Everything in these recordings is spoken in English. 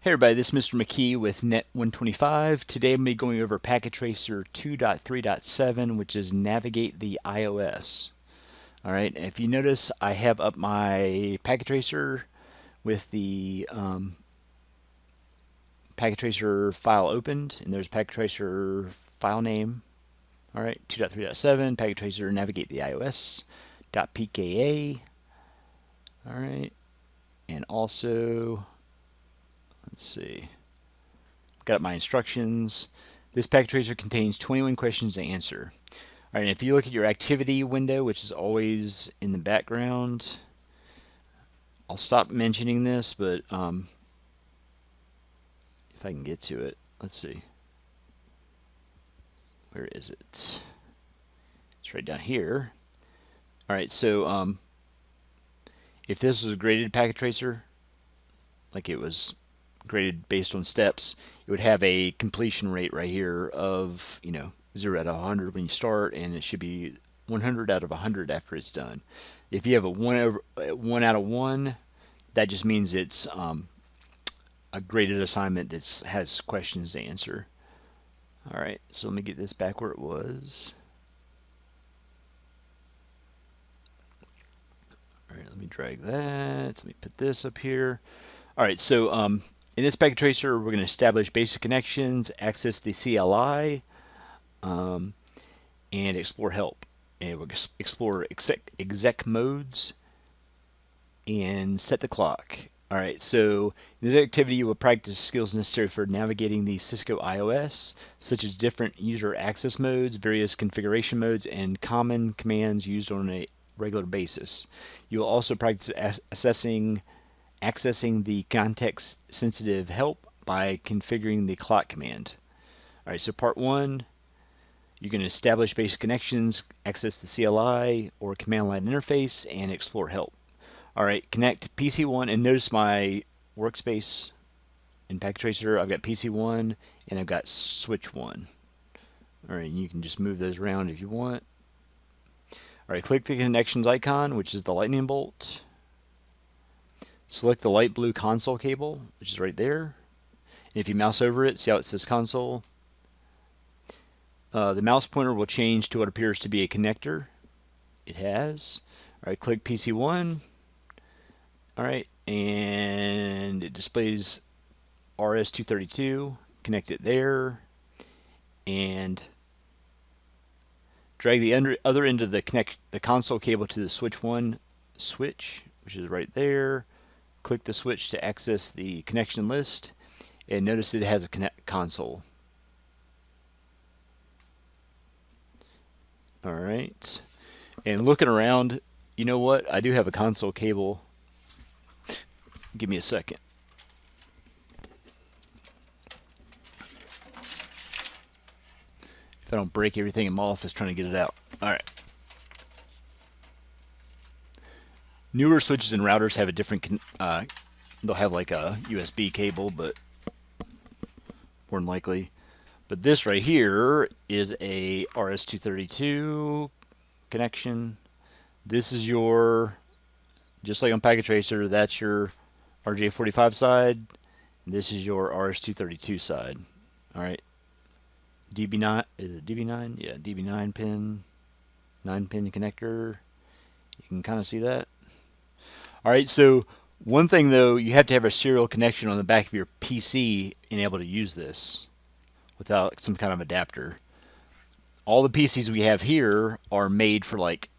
Hey everybody, this is Mr. McKee with Net 125. Today I'm going to be going over Packet Tracer 2.3.7, which is Navigate the iOS. Alright, if you notice, I have up my Packet Tracer with the Packet Tracer file opened, and there's Packet Tracer file name. Alright, 2.3.7, Packet Tracer Navigate the iOS .pka. Alright, and also, let's see, got my instructions. This packet tracer contains 21 questions to answer. All right, if you look at your activity window, which is always in the background, I'll stop mentioning this, but if I can get to it, let's see. Where is it? It's right down here. All right, so if this was a graded packet tracer, like it was graded based on steps, it would have a completion rate right here of 0 out of 100 when you start, and it should be 100 out of 100 after it's done. If you have a 1 out of 1, that just means it's a graded assignment that has questions to answer. All right, so let me get this back where it was. All right, let me drag that. Let me put this up here. All right, so in this packet tracer, we're going to establish basic connections, access the CLI, and explore help. And we'll explore exec modes and set the clock. All right, so in this activity, you will practice skills necessary for navigating the Cisco iOS, such as different user access modes, various configuration modes, and common commands used on a regular basis. You will also practice accessing the context-sensitive help by configuring the clock command. All right, so part 1, you can establish basic connections, access the CLI or command line interface, and explore help. All right, connect PC1, and notice my workspace in Packet Tracer. I've got PC1 and I've got switch 1. All right, and you can just move those around if you want. All right, click the connections icon, which is the lightning bolt. Select the light blue console cable, which is right there. And if you mouse over it, see how it says console? The mouse pointer will change to what appears to be a connector. It has. All right, click PC1. All right, and it displays RS-232. Connect it there. And drag the other end of the console cable to the switch 1 switch, which is right there. Click the switch to access the connection list, and notice it has a console. All right, and looking around, you know what? I do have a console cable. Give me a second. If I don't break everything in my office trying to get it out. All right. Newer switches and routers have a different, they'll have like a USB cable, but more than likely. But this right here is a RS-232 connection. This is your, just like on Packet Tracer, that's your RJ45 side. This is your RS-232 side. All right. DB9, is it DB9? Yeah, DB9 pin, 9-pin connector. You can kind of see that. All right, so one thing though, you have to have a serial connection on the back of your PC and able to use this without some kind of adapter. All the PCs we have here are made for like,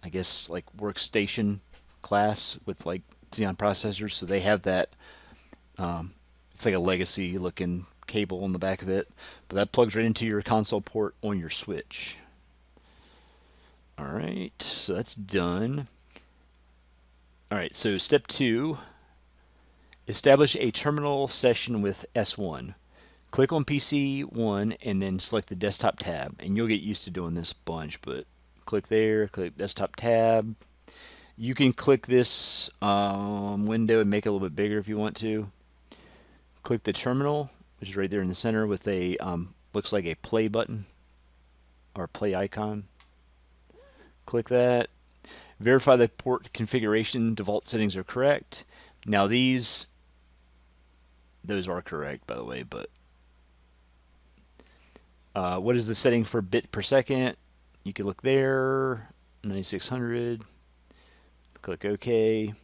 I guess like workstation class with like Xeon processors, so they have that, it's like a legacy looking cable on the back of it, but that plugs right into your console port on your switch. All right, so that's done. All right, so step 2, establish a terminal session with S1. Click on PC1 and then select the desktop tab, and you'll get used to doing this a bunch, but click there, click desktop tab. You can click this window and make it a little bit bigger if you want to. Click the terminal, which is right there in the center with a, looks like a play button or play icon. Click that. Verify the port configuration default settings are correct. Now these those are correct, by the way. But what is the setting for bit per second? You can look there, 9600. Click OK.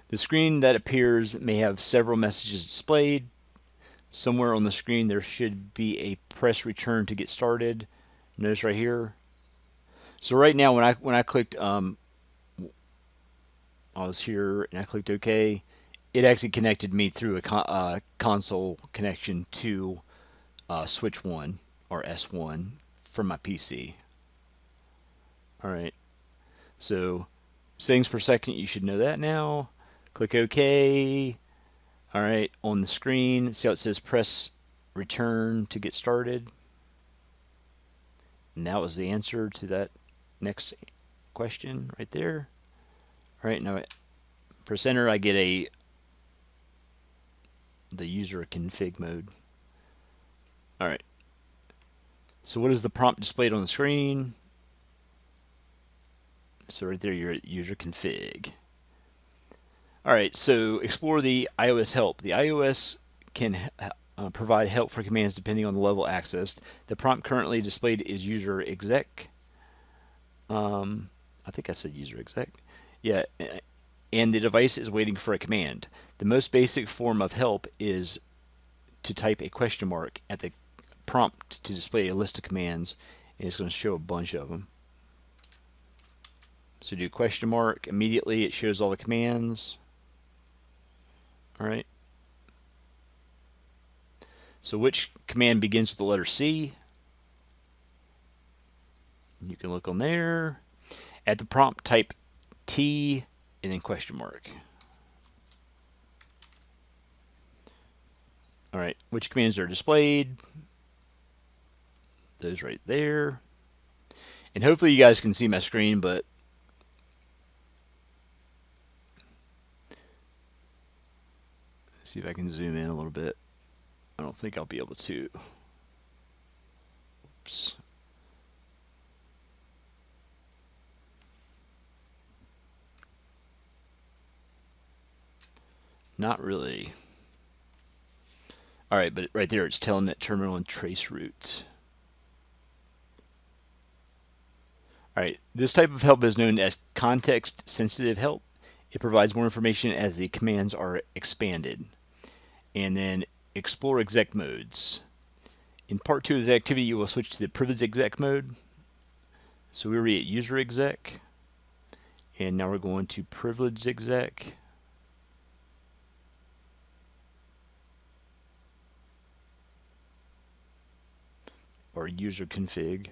The screen that appears may have several messages displayed. Somewhere on the screen there should be a press return to get started. Notice right here. So right now when I clicked I was here and I clicked OK, it actually connected me through a console connection to switch 1 or S1 from my PC. All right. So settings per second, you should know that now. Click OK. All right, on the screen, see how it says press return to get started? And that was the answer to that next question right there. All right, now I press enter, I get the user config mode. All right. So what is the prompt displayed on the screen? So right there, you're at user config. All right, so explore the iOS help. The iOS can provide help for commands depending on the level accessed. The prompt currently displayed is user exec. I think I said user exec. Yeah, and the device is waiting for a command. The most basic form of help is to type a question mark at the prompt to display a list of commands, and it's going to show a bunch of them. So do question mark. Immediately it shows all the commands. All right. So which command begins with the letter C? You can look on there. At the prompt, type T and then question mark. All right. Which commands are displayed? Those right there. And hopefully you guys can see my screen, but see if I can zoom in a little bit. I don't think I'll be able to. Oops. Not really. All right, but right there it's telnet terminal and trace route. All right, this type of help is known as context-sensitive help. It provides more information as the commands are expanded. And then explore exec modes. In part 2 of this activity, you will switch to the privileged exec mode. So we were at user exec, and now we're going to privileged exec. Or user config.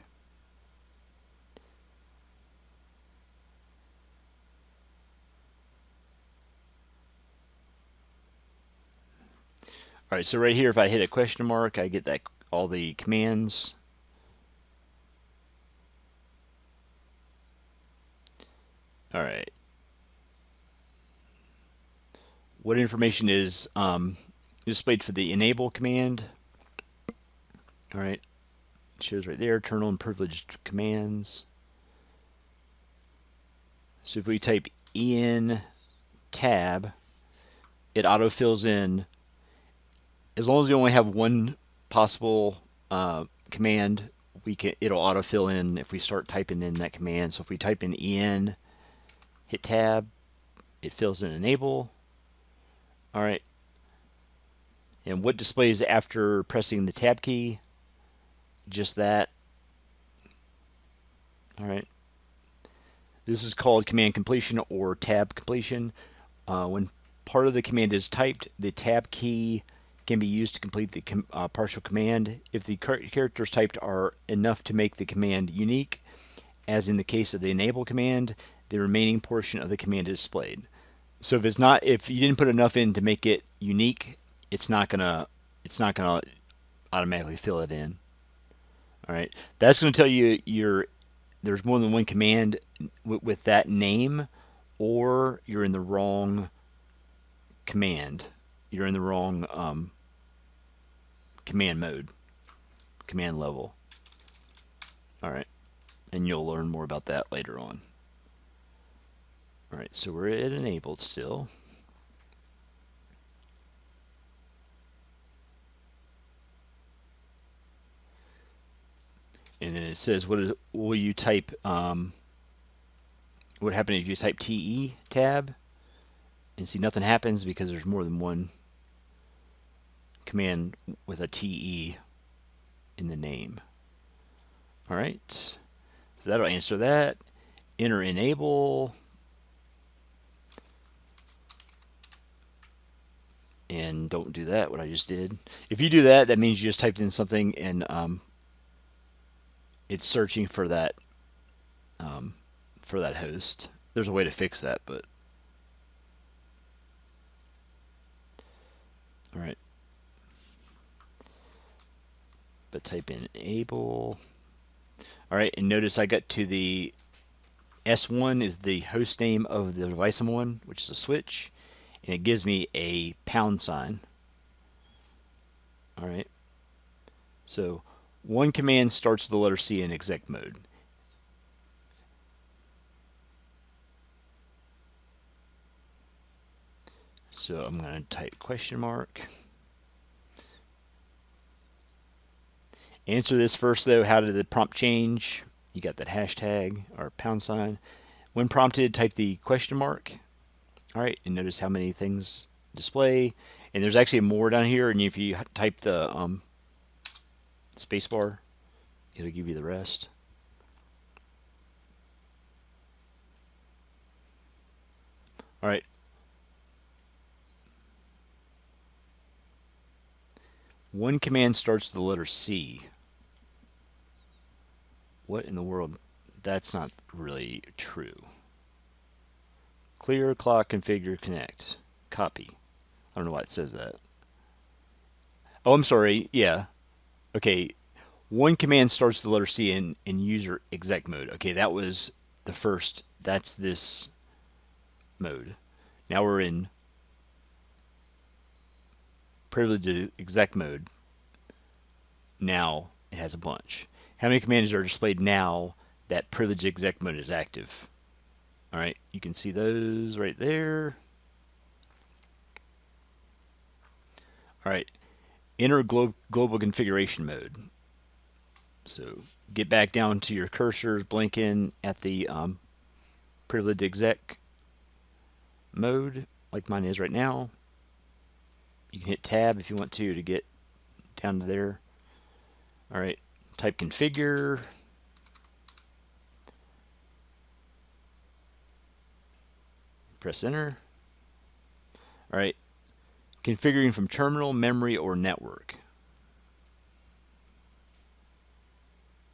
All right, so right here, if I hit a question mark, I get that all the commands. All right. What information is displayed for the enable command? All right, it shows right there, turn on privileged commands. So if we type en tab, it autofills in. As long as we only have one possible command, it'll autofill in if we start typing in that command. So if we type in en, hit tab, it fills in enable. All right. And what displays after pressing the tab key? Just that. All right. This is called command completion or tab completion. When part of the command is typed, the tab key can be used to complete the partial command. If the characters typed are enough to make the command unique, as in the case of the enable command, the remaining portion of the command is displayed. So if you didn't put enough in to make it unique, it's not gonna automatically fill it in. All right, that's going to tell you there's more than one command with that name, or you're in the wrong command. You're in the wrong command mode, command level. All right, and you'll learn more about that later on. All right, so we're at enabled still. And then it says, will you type, what happened if you type TE tab? And see, nothing happens because there's more than one command with a TE in the name. All right, so that'll answer that. Enter enable. And don't do that, what I just did. If you do that, that means you just typed in something and it's searching for that host. There's a way to fix that, but all right. But type in enable. All right, and notice I got to the S1 is the host name of the device I'm on, which is a switch, and it gives me a pound sign. All right. So one command starts with the letter C in exec mode. So I'm going to type question mark. Answer this first though. How did the prompt change? You got that hashtag or pound sign. When prompted, type the question mark. All right, and notice how many things display. And there's actually more down here. And if you type the space bar, it'll give you the rest. All right. One command starts with the letter C. What in the world? That's not really true. Clear, clock, configure, connect. Copy. I don't know why it says that. Oh, I'm sorry. Yeah. Okay. One command starts with the letter C in user exec mode. Okay, that was the first. That's this mode. Now we're in privileged exec mode. Now it has a bunch. How many commands are displayed now that privileged exec mode is active? All right, you can see those right there. All right, enter global configuration mode. So get back down to your cursors, blink in at the privileged exec mode, like mine is right now. You can hit tab if you want to get down to there. All right, type configure. Press enter. All right, configuring from terminal, memory, or network.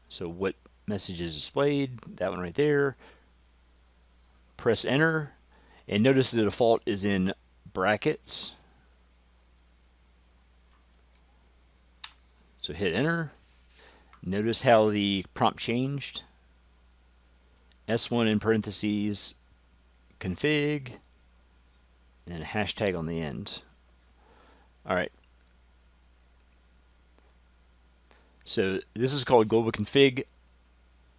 So what message is displayed? That one right there. Press enter, and notice the default is in brackets. So hit enter. Notice how the prompt changed. S1 in parentheses, config, and a hashtag on the end. All right. So this is called global config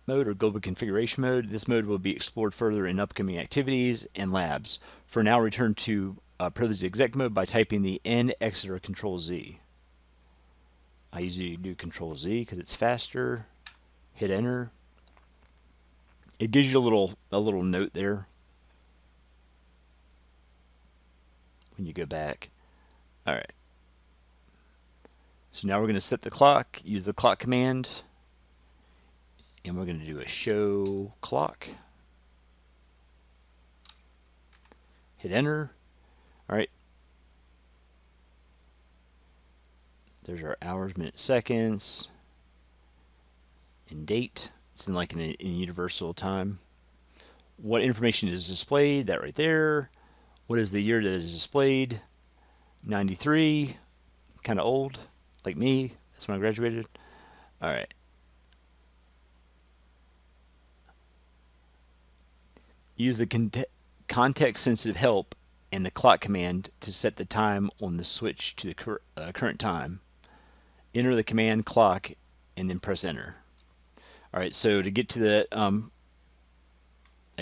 mode or global configuration mode. This mode will be explored further in upcoming activities and labs. For now, return to privileged exec mode by typing the N, exit, or Control Z. I usually do Control Z because it's faster. Hit enter. It gives you a little note there when you go back. All right. So now we're going to set the clock, use the clock command, and we're going to do a show clock. Hit enter. All right. There's our hours, minutes, seconds, and date. It's in universal time. What information is displayed? That right there. What is the year that is displayed? 93. Kind of old, like me. That's when I graduated. All right. Use the context-sensitive help and the clock command to set the time on the switch to the current time. Enter the command clock and then press enter. All right, so to get to the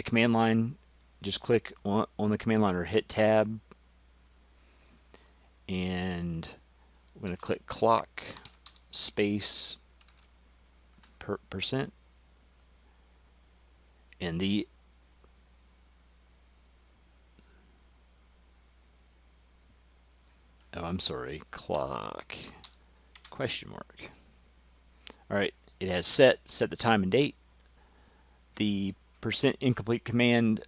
command line, just click on the command line or hit tab, and I'm going to click clock space percent, and the clock question mark. All right, it has set the time and date. The percent incomplete command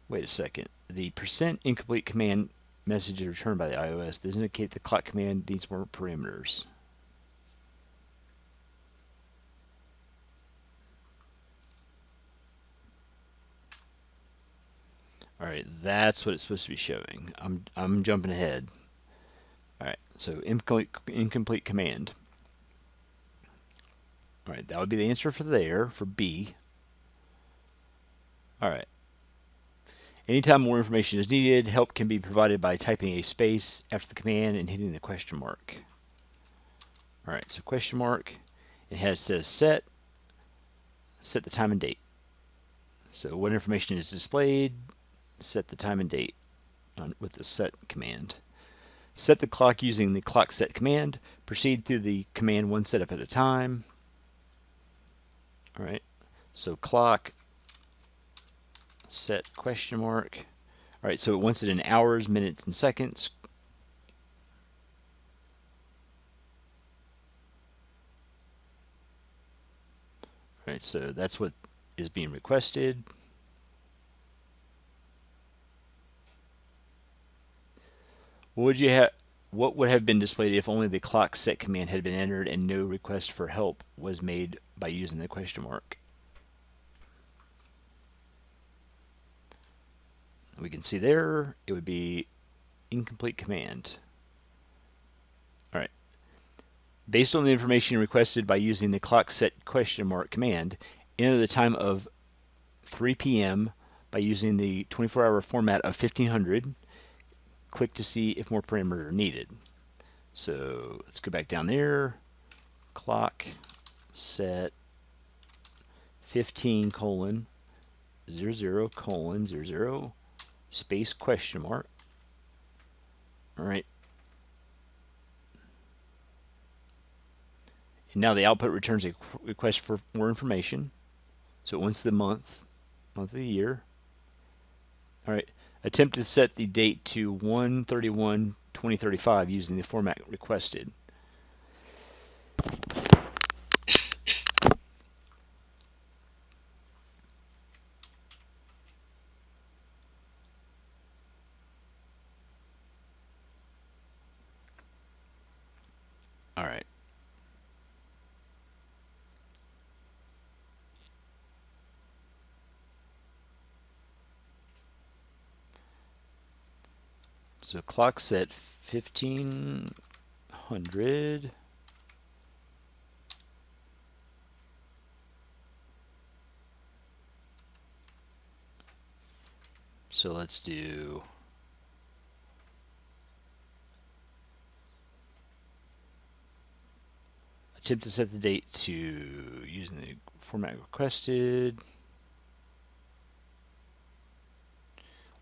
wait a second. The percent incomplete command message is returned by the iOS. Does indicate the clock command needs more parameters. All right, that's what it's supposed to be showing. I'm jumping ahead. All right, so incomplete command. All right, that would be the answer for there, for B. All right. Anytime more information is needed, help can be provided by typing a space after the command and hitting the question mark. All right, so question mark. Says set the time and date. So what information is displayed, set the time and date with the set command. Set the clock using the clock set command. Proceed through the command one setup at a time. All right, so clock set question mark. All right, so it wants it in hours, minutes, and seconds. All right, so that's what is being requested. What would have been displayed if only the clock set command had been entered and no request for help was made by using the question mark? We can see there it would be incomplete command. All right. Based on the information requested by using the clock set question mark command, enter the time of 3 p.m. by using the 24-hour format of 1500. Click to see if more parameters are needed. So let's go back down there. Clock set 15:00:00 space question mark. All right. And now the output returns a request for more information. So it wants the month of the year. All right. Attempt to set the date to 1/31/2035 using the format requested. All right. So clock set 1500. So let's do attempt to set the date to using the format requested.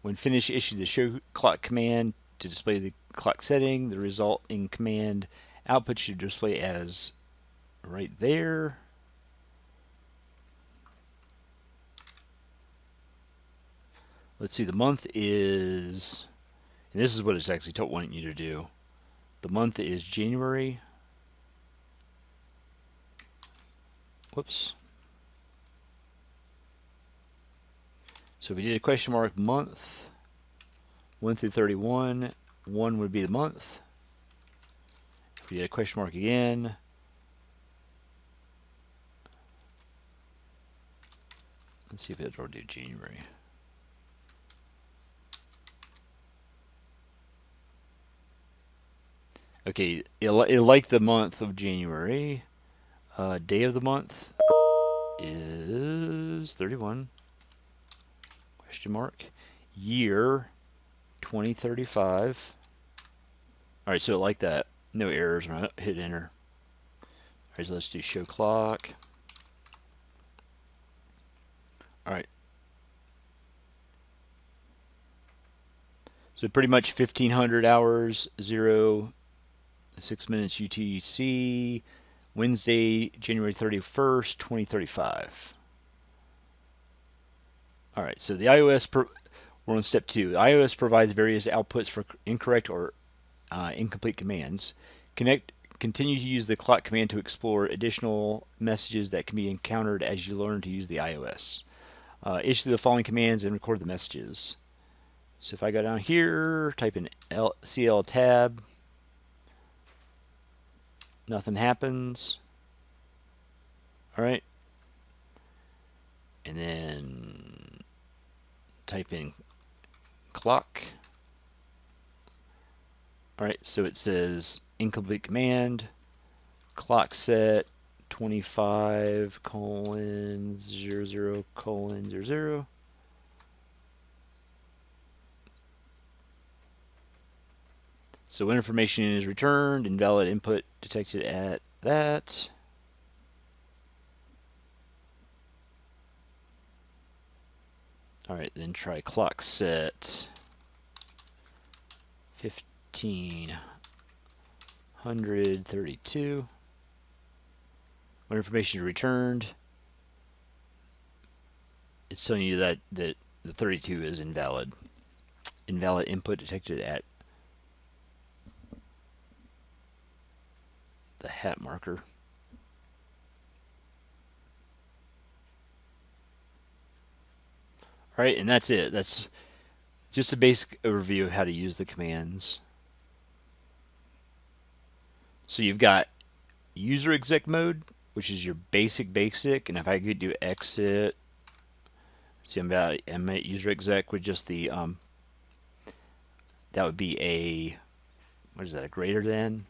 When finished, issue the show clock command to display the clock setting. The result in command output should display as right there. Let's see, the month is, and this is what it's actually wanting you to do. The month is January. Whoops. So if we did a question mark month, 1 through 31, 1 would be the month. If we did a question mark again, let's see if it'll do January. Okay, it'll like the month of January. Day of the month is 31. Question mark. Year 2035. All right, so it like that. No errors when I hit enter. All right, so let's do show clock. All right. So pretty much 1500 hours, 6 minutes UTC, Wednesday, January 31st, 2035. All right, so the we're on step 2. The iOS provides various outputs for incorrect or incomplete commands. Continue to use the clock command to explore additional messages that can be encountered as you learn to use the iOS. Issue the following commands and record the messages. So if I go down here, type in CL tab, nothing happens. All right. And then type in clock. All right, so it says incomplete command, clock set 25:00:00. So when information is returned, invalid input detected at that. All right, then try clock set 1532. When information is returned, it's telling you that the 32 is invalid. Invalid input detected at the hat marker. All right, and that's it. That's just a basic overview of how to use the commands. So you've got user exec mode, which is your basic, and if I could do exit, see I'm at user exec with just the that would be a, what is that, a greater than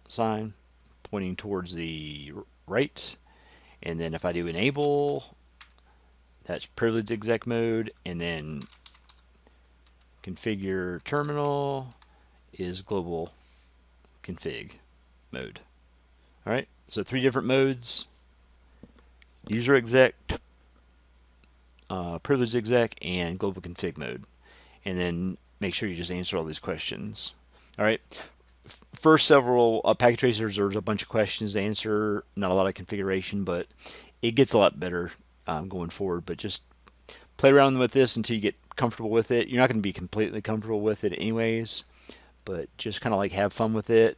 sign pointing towards the right. And then if I do enable, that's privileged exec mode, and then configure terminal is global config mode. All right, so 3 different modes: user exec, privileged exec, and global config mode. And then make sure you just answer all these questions. All right, first several packet tracers, there's a bunch of questions to answer, not a lot of configuration, but it gets a lot better going forward. But just play around with this until you get comfortable with it. You're not going to be completely comfortable with it anyways, but just kind of like have fun with it.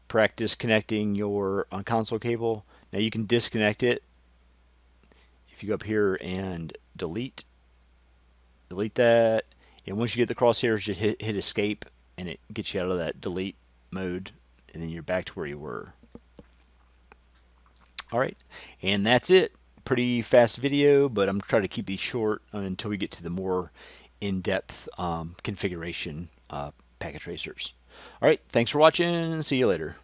Practice connecting your console cable. Now you can disconnect it if you go up here and delete that. And once you get the crosshairs, just hit escape, and it gets you out of that delete mode, and then you're back to where you were. All right, and that's it. Pretty fast video, but I'm trying to keep these short until we get to the more in-depth configuration packet tracers. All right, thanks for watching. See you later.